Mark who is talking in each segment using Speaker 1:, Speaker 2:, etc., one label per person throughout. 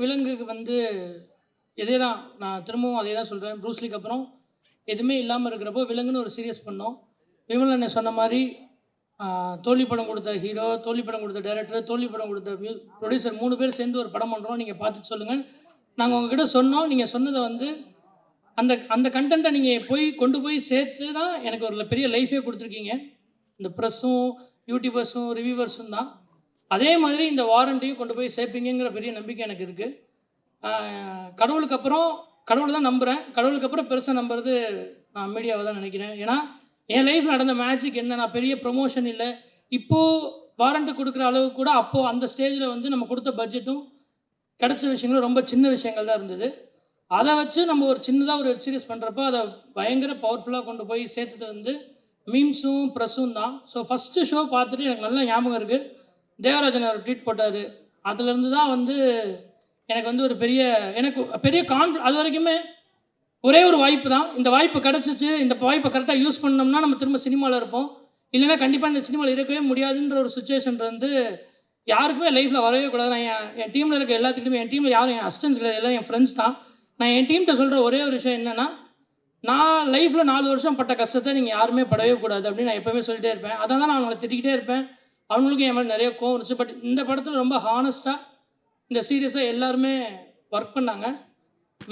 Speaker 1: விலங்குக்கு வந்து இதே தான் நான் திரும்பவும் அதே தான் சொல்கிறேன். ப்ரூஸ்லிக்கு அப்புறம் எதுவுமே இல்லாமல் இருக்கிறப்போ விலங்குன்னு ஒரு சீரியஸ் பண்ணோம். விமல் அண்ணன் சொன்ன மாதிரி தோல்வி படம் கொடுத்த ஹீரோ, தோல்வி படம் கொடுத்த டைரக்டர், தோல்வி படம் கொடுத்த ப்ரொடியூசர் 3 பேர் சேர்ந்து ஒரு படம் பண்ணுறோம். நீங்கள் பார்த்துட்டு சொல்லுங்கள். நாங்கள் உங்ககிட்ட சொன்னோம். நீங்கள் சொன்னதை வந்து அந்த அந்த கண்டென்ட்டை நீங்கள் கொண்டு போய் சேர்த்து தான் எனக்கு ஒரு பெரிய லைஃபே கொடுத்துருக்கீங்க. இந்த ப்ரெஸ்ஸும் யூடியூபர்ஸும் ரிவ்யூவர்ஸும் தான். அதே மாதிரி இந்த வாரண்ட்டையும் கொண்டு போய் சேர்ப்பீங்கிற பெரிய நம்பிக்கை எனக்கு இருக்குது. கடவுளுக்கு அப்புறம் கடவுளை தான் நம்புகிறேன். கடவுளுக்கு அப்புறம் பெருசாக நம்புறது நான் மீடியாவை தான் நினைக்கிறேன். ஏன்னா என் லைஃப்பில் நடந்த மேஜிக் என்ன, நான் பெரிய ப்ரொமோஷன் இல்லை. இப்போது வாரண்ட்டு கொடுக்குற அளவுக்கு கூட அப்போது அந்த ஸ்டேஜில் வந்து நம்ம கொடுத்த பட்ஜெட்டும் கிடச்ச விஷயங்களும் ரொம்ப சின்ன விஷயங்கள் தான் இருந்தது. அதை வச்சு நம்ம ஒரு சின்னதாக ஒரு வெப் சீரிஸ் பண்ணுறப்போ அதை பயங்கர பவர்ஃபுல்லாக கொண்டு போய் சேர்த்துட்டு வந்து மீம்ஸும் ப்ரெஸ்ஸும் தான். ஸோ ஃபஸ்ட்டு ஷோ பார்த்துட்டு எனக்கு நல்லா ஞாபகம் இருக்குது. தேவராஜன் அவர் ட்வீட் போட்டார். அதுலேருந்து தான் வந்து எனக்கு வந்து ஒரு பெரிய அது வரைக்குமே ஒரே ஒரு வாய்ப்பு தான். இந்த வாய்ப்பு கிடச்சிச்சு. இந்த வாய்ப்பை கரெக்டாக யூஸ் பண்ணோம்னா நம்ம திரும்ப சினிமாவில் இருப்போம். இல்லைன்னா கண்டிப்பாக இந்த சினிமாவில் இருக்கவே முடியாதுன்ற ஒரு சுச்சுவேஷன் வந்து யாருக்குமே லைஃப்பில் வரவே கூடாது. நான் என் டீமில் இருக்க எல்லாத்துக்கிட்டையுமே, என் டீமில் யாரும் என் அசிஸ்டன்ஸ் கிடையாது, எல்லாம் என் ஃப்ரெண்ட்ஸ் தான். நான் என் டீம்கிட்ட சொல்கிற ஒரே ஒரு விஷயம் என்னென்னா, நான் லைஃப்பில் 4 வருஷம் பட்ட கஷ்டத்தை நீங்கள் யாருமே படவே கூடாது அப்படின்னு நான் எப்போவுமே சொல்லிகிட்டே இருப்பேன். அதான் நான் அவங்களை திட்டிக்கிட்டே இருப்பேன். அவங்களுக்கும் என் மேலே நிறைய கோவம் இருந்துச்சு. பட் இந்த படத்தில் ரொம்ப ஹானஸ்ட்டாக இந்த சீரியஸாக எல்லாருமே ஒர்க் பண்ணாங்க.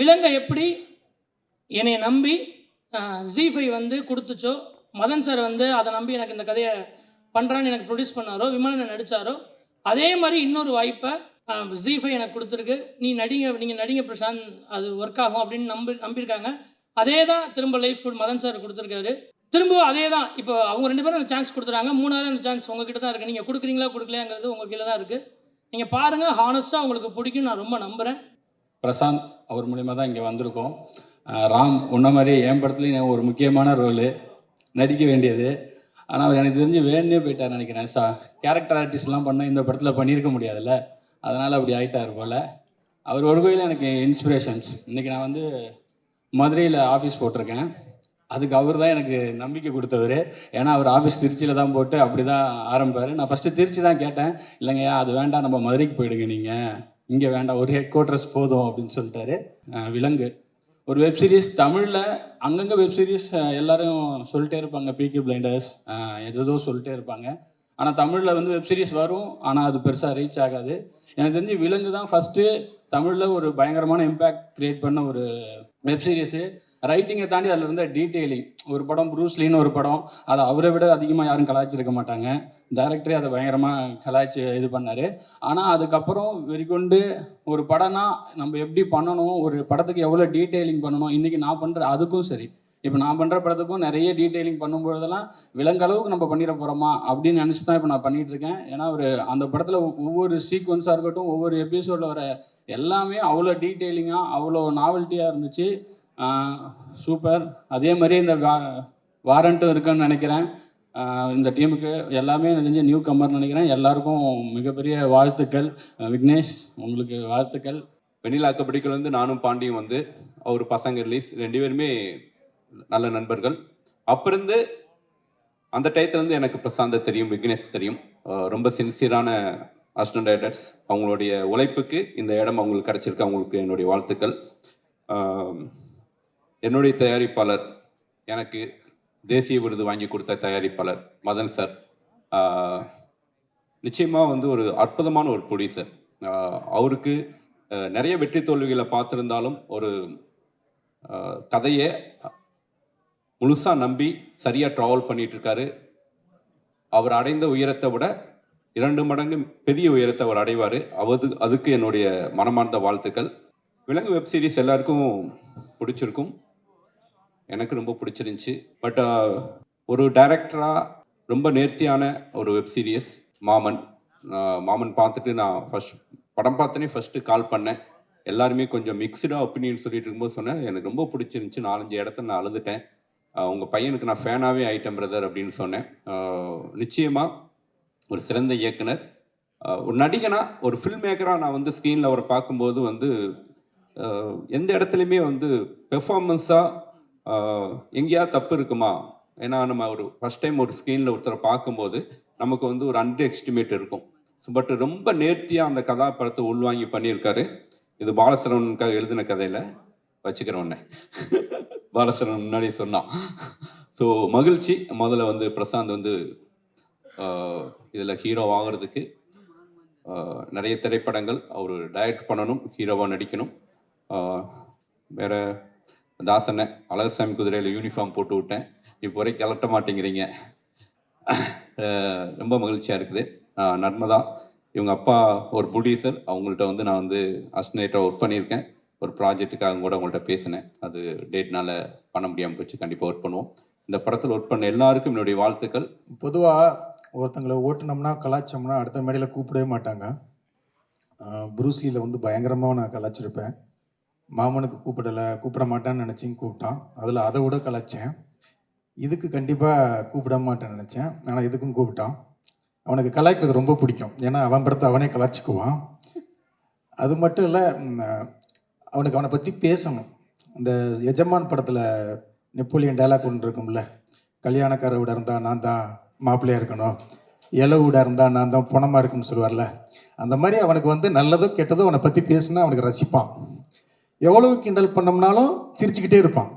Speaker 1: விலங்கை எப்படி என்னை நம்பி ஜி5 வந்து கொடுத்துச்சோ, மதன் சார் வந்து அதை நம்பி எனக்கு இந்த கதையை பண்ணுறான்னு எனக்கு ப்ரொடியூஸ் பண்ணாரோ, விமலனை நடித்தாரோ, அதே மாதிரி இன்னொரு வாய்ப்பை ஜி5 எனக்கு கொடுத்துருக்கு. நீங்கள் நடிங்க பிரசாந்த், அது ஒர்க் ஆகும் அப்படின்னு நம்பியிருக்காங்க. அதே தான் திரும்ப லைஃப் மதன் சார் கொடுத்துருக்காரு. திரும்ப அதே தான். இப்போ அவங்க 2 பேரும் அந்த சான்ஸ் கொடுத்துறாங்க. 3வது அந்த சான்ஸ் உங்ககிட்ட தான் இருக்குது. நீங்கள் கொடுக்குறீங்களா கொடுக்கலையாங்கிறது உங்கள் கீழே தான் இருக்குது. நீங்கள் பாருங்கள், ஹானஸ்ட்டாக உங்களுக்கு பிடிக்கும், நான் ரொம்ப நம்புகிறேன்.
Speaker 2: பிரசாந்த் அவர் மூலிமா தான் இங்கே வந்திருக்கோம். ராம் உன்ன மாதிரி என் படத்துலேயும் ஒரு முக்கியமான ரோலு நடிக்க வேண்டியது. ஆனால் அவர் எனக்கு தெரிஞ்சு வேணுன்னே போயிட்டார் நினைக்கிறேன். கேரக்டர் ஆர்டிஸ்ட்லாம் பண்ண இந்த படத்தில் பண்ணியிருக்க முடியாதுல்ல, அதனால் அப்படி ஆகிட்டார் போல். அவர் ஒரு கோயில் எனக்கு இன்ஸ்பிரேஷன்ஸ். இன்றைக்கி நான் வந்து மதுரையில் ஆஃபீஸ் போட்டிருக்கேன். அதுக்கு அவர் தான் எனக்கு நம்பிக்கை கொடுத்தவர். ஏன்னா அவர் ஆஃபீஸ் திருச்சியில் தான் போட்டு அப்படி தான் ஆரம்பிப்பார். நான் ஃபஸ்ட்டு திருச்சி தான் கேட்டேன். இல்லைங்கய்யா அது வேண்டாம், நம்ம மதுரைக்கு போயிடுங்க, நீங்கள் இங்கே வேண்டாம், ஒரு ஹெட் குவார்ட்டர்ஸ் போதும் அப்படின்னு சொல்லிட்டாரு. விலங்கு ஒரு வெப் சீரிஸ் தமிழில் அங்கங்கே வெப் சீரிஸ் எல்லோரும் சொல்லிட்டே இருப்பாங்க. பீக்கி பிளைண்டர்ஸ் ஏதோ சொல்லிட்டே இருப்பாங்க. ஆனால் தமிழில் வந்து வெப் சீரிஸ் வரும், ஆனால் அது பெருசாக ரீச் ஆகாது. எனக்கு தெரிஞ்சு விலங்கு தான் ஃபஸ்ட்டு தமிழில் ஒரு பயங்கரமான இம்பேக்ட் க்ரியேட் பண்ண ஒரு வெப் சீரிஸு. ரைட்டிங்கை தாண்டி அதில் இருந்த டீட்டெயிலிங். ஒரு படம் ப்ரூஸ்லின்னு ஒரு படம், அதை அவரை விட அதிகமாக யாரும் கலாய்ச்சிருக்க மாட்டாங்க. டைரக்டரே அதை பயங்கரமாக கலாய்ச்சி இது பண்ணார். ஆனால் அதுக்கப்புறம் வெறிக்கொண்டு ஒரு படம்னா நம்ம எப்படி பண்ணணும், ஒரு படத்துக்கு எவ்வளோ டீட்டெயிலிங் பண்ணணும், இன்றைக்கி நான் பண்ணுற அதுக்கும் சரி, இப்போ நான் பண்ணுற படத்துக்கும் நிறைய டீட்டெயிலிங் பண்ணும்பொழுதெல்லாம் விலங்களவுக்கு நம்ம பண்ணிட போகிறோமா அப்படின்னு நினச்சி தான் இப்போ நான் பண்ணிகிட்ருக்கேன். ஏன்னா ஒரு அந்த படத்தில் ஒவ்வொரு சீக்வன்ஸாக இருக்கட்டும், ஒவ்வொரு எபிசோடில் வர எல்லாமே அவ்வளோ டீட்டெயிலிங்காக அவ்வளோ நாவல்ட்டியாக இருந்துச்சு. சூப்பர். அதே மாதிரி இந்த வாரண்ட்டும் இருக்குன்னு நினைக்கிறேன். இந்த டீமுக்கு எல்லாமே தெரிஞ்ச நியூ கம்மர் நினைக்கிறேன். எல்லாருக்கும் மிகப்பெரிய வாழ்த்துக்கள். விக்னேஷ் உங்களுக்கு வாழ்த்துக்கள்.
Speaker 3: வெண்ணிலாக்க பிடிக்கல வந்து நானும் பாண்டியும் வந்து அவர் பசங்க ரிலீஸ் 2 பேருமே நல்ல நண்பர்கள். அப்பிருந்து அந்த டயத்துலேருந்து எனக்கு பிரசாந்தை தெரியும், விக்னேஷ் தெரியும். ரொம்ப சின்சியரான அசிஸ்டன்ட் டைரக்டர்ஸ். அவங்களுடைய உழைப்புக்கு இந்த இடம் அவங்களுக்கு கிடச்சிருக்கு. அவங்களுக்கு என்னுடைய வாழ்த்துக்கள். என்னுடைய தயாரிப்பாளர், எனக்கு தேசிய விருது வாங்கி கொடுத்த தயாரிப்பாளர் மதன் சார் நிச்சயமாக வந்து ஒரு அற்புதமான ஒரு ப்ரொடியூசர். அவருக்கு நிறைய வெற்றி தோல்விகளை பார்த்துருந்தாலும் ஒரு கதையை முழுசாக நம்பி சரியாக ட்ராவல் பண்ணிகிட்ருக்காரு. அவர் அடைந்த உயரத்தை விட 2 மடங்கு பெரிய உயரத்தை அவர் அடைவார். அதுக்கு என்னுடைய மனமார்ந்த வாழ்த்துக்கள். விலங்கு வெப் சீரிஸ் எல்லாருக்கும் பிடிச்சிருக்கும். எனக்கு ரொம்ப பிடிச்சிருந்துச்சி. பட் ஒரு டைரக்டராக ரொம்ப நேர்த்தியான ஒரு வெப் சீரிஸ் மாமன் பார்த்துட்டு நான் படம் பார்த்தோன்னே ஃபஸ்ட்டு கால் பண்ணேன். எல்லாருமே கொஞ்சம் மிக்சடாக ஒப்பீனியன் சொல்லிட்டு இருக்கும்போது சொன்னேன், எனக்கு ரொம்ப பிடிச்சிருந்துச்சி. 4-5 இடத்துல நான் அழுதுட்டேன். உங்கள் பையனுக்கு நான் ஃபேனாகவே ஆகிட்டேன் பிரதர் அப்படின்னு சொன்னேன். நிச்சயமாக ஒரு சிறந்த இயக்குனர், ஒரு நடிகனாக, ஒரு ஃபில்ம் மேக்கராக நான் வந்து ஸ்க்ரீனில் அவரை பார்க்கும்போது வந்து எந்த இடத்துலையுமே வந்து பெர்ஃபார்மன்ஸாக எங்கேயாவது தப்பு இருக்குமா? ஏன்னா நம்ம ஒரு ஃபஸ்ட் டைம் ஒரு ஸ்க்ரீனில் ஒருத்தரை பார்க்கும்போது நமக்கு வந்து ஒரு அண்டர் எஸ்டிமேட் இருக்கும். பட் ரொம்ப நேர்த்தியாக அந்த கதாபாத்திரத்தை உள்வாங்கி பண்ணியிருக்காரு. இது பாலசரவனுக்காக எழுதின கதையில் வச்சுக்கிறேன் உன்னை. பாலசரவன் முன்னாடியே சொன்னான். ஸோ மகிழ்ச்சி. முதல்ல வந்து பிரசாந்த் வந்து இதில் ஹீரோ ஆகிறதுக்கு நிறைய திரைப்படங்கள் அவர் டைரக்ட் பண்ணணும், ஹீரோவாக நடிக்கணும். வேறு தாசனை அழகர்சாமி குதிரையில் யூனிஃபார்ம் போட்டு விட்டேன், இப்போ வரைக்கும் கலட்ட மாட்டேங்கிறீங்க. ரொம்ப மகிழ்ச்சியாக இருக்குது. நர்மதா இவங்க அப்பா ஒரு ப்ரொடியூசர், அவங்கள்ட்ட வந்து நான் வந்து அசிஸ்டன்டாக ஒர்க் பண்ணியிருக்கேன். ஒரு ப்ராஜெக்ட்டுக்காக கூட அவங்கள்ட்ட பேசினேன், அது டேட்னால் பண்ண முடியாமல் போச்சு. கண்டிப்பாக ஒர்க் பண்ணுவோம். இந்த படத்தில் ஒர்க் பண்ண எல்லாருக்கும் என்னுடைய வாழ்த்துக்கள்.
Speaker 4: பொதுவாக ஒருத்தங்களை ஓட்டுனோம்னா கலாச்சோம்னா அடுத்த மேடையில் கூப்பிடவே மாட்டாங்க. ப்ரூஸ்லியில் வந்து பயங்கரமாக நான் கலாச்சிருப்பேன். மாமனுக்கு கூப்பிட மாட்டான்னு நினச்சிங்க கூப்பிட்டான், அதில் அதை விட கலாச்சேன். இதுக்கு கண்டிப்பாக கூப்பிட மாட்டேன்னு நினச்சேன், ஆனால் இதுக்கும் கூப்பிட்டான். அவனுக்கு கலாய்க்கிறது ரொம்ப பிடிக்கும், ஏன்னா அவன் படத்தை அவனே கலாய்ச்சிக்குவான். அது மட்டும் இல்லை, அவனுக்கு அவனை பற்றி பேசணும். இந்த எஜமான் படத்தில் நெப்போலியன் டைலாக் ஒன்று இருக்கும்ல, கல்யாணக்கார வீடாக இருந்தால் நான் தான் மாப்பிள்ளையாக இருக்கணும், இலை வீடாக இருந்தால் நான் தான் பணமாக இருக்குன்னு சொல்லுவார்ல, அந்த மாதிரி அவனுக்கு வந்து நல்லதோ கெட்டதோ அவனை பற்றி பேசுனா அவனுக்கு ரசிப்பான். எவ்வளவு கிண்டல் பண்ணோம்னாலும் சிரிச்சுக்கிட்டே இருப்பான்.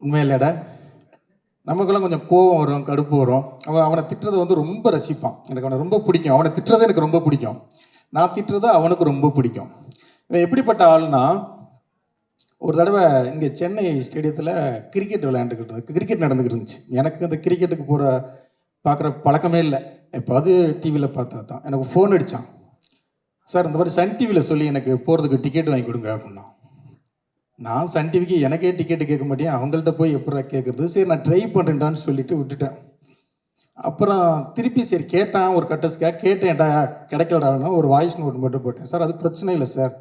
Speaker 4: உண்மையில்லடா, நமக்கெல்லாம் கொஞ்சம் கோபம் வரும், கடுப்பு வரும். அவனை திட்டுறதை வந்து ரொம்ப ரசிப்பான். எனக்கு அவனை ரொம்ப பிடிக்கும். அவனை திட்டுறது எனக்கு ரொம்ப பிடிக்கும், நான் திட்டுறது அவனுக்கு ரொம்ப பிடிக்கும். இவன் எப்படிப்பட்ட ஆளுனா, ஒரு தடவை இங்கே சென்னை ஸ்டேடியத்தில் கிரிக்கெட் கிரிக்கெட் நடந்துக்கிட்டு இருந்துச்சு. எனக்கு அந்த கிரிக்கெட்டுக்கு பார்க்குற பழக்கமே இல்லை, எப்போது டிவியில் பார்த்தா தான். எனக்கு ஃபோன் அடித்தான், சார் இந்த மாதிரி சன் டிவியில் சொல்லி எனக்கு போகிறதுக்கு டிக்கெட் வாங்கி கொடுங்க அப்படின்னா. நான் சன் டிவிக்கு எனக்கே டிக்கெட்டு கேட்க மாட்டேன், அவங்கள்ட்ட போய் எப்படா கேட்குறது. சரி நான் ட்ரை பண்ணுறேன்டான்னு சொல்லிட்டு விட்டுட்டேன். அப்புறம் திருப்பி சரி கேட்டான், ஒரு கட்டஸ்க்காக கேட்டேன்டா, கிடைக்கலடான்னா ஒரு வாய்ஸ் நோட் மட்டும் போட்டேன். சார் அது பிரச்சனை இல்லை சார்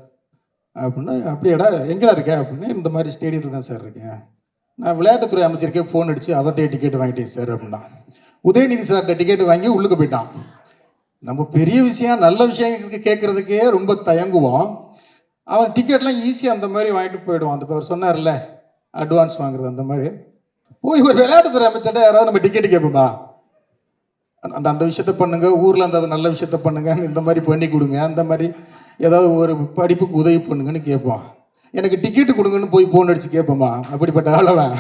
Speaker 4: அப்படின்னா. அப்படியேடா எங்கடா இருக்கேன் அப்படின்னு. இந்த மாதிரி ஸ்டேடியத்தில் தான் சார் இருக்கேன், நான் விளையாட்டுத்துறை அமைச்சருக்கே ஃபோன் அடித்து அவர்கிட்ட டிக்கெட் வாங்கிட்டேன் சார் அப்படின்னா. உதயநிதி சார்கிட்ட டிக்கெட் வாங்கி உள்ளுக்கு போயிட்டான். நம்ம பெரிய விஷயம் நல்ல விஷயங்களுக்கு கேட்குறதுக்கே ரொம்ப தயங்குவோம். அவன் டிக்கெட்லாம் ஈஸியாக அந்த மாதிரி வாங்கிட்டு போயிடுவான். அந்த அவர் சொன்னார்ல அட்வான்ஸ் வாங்குறது, அந்த மாதிரி போய் ஒரு விளையாட்டுத்துறை அமைச்சர்கிட்ட யாராவது நம்ம டிக்கெட்டு கேட்போமா, அந்த விஷயத்த பண்ணுங்க, ஊரில் அந்த நல்ல விஷயத்த பண்ணுங்க, இந்த மாதிரி பண்ணி கொடுங்க, அந்த மாதிரி ஏதாவது ஒரு படிப்புக்கு உதவி பண்ணுங்கன்னு கேட்பான். எனக்கு டிக்கெட்டு கொடுங்கன்னு போய் ஃபோன் அடித்து கேட்போமா? அப்படிப்பட்ட ஆளவன்.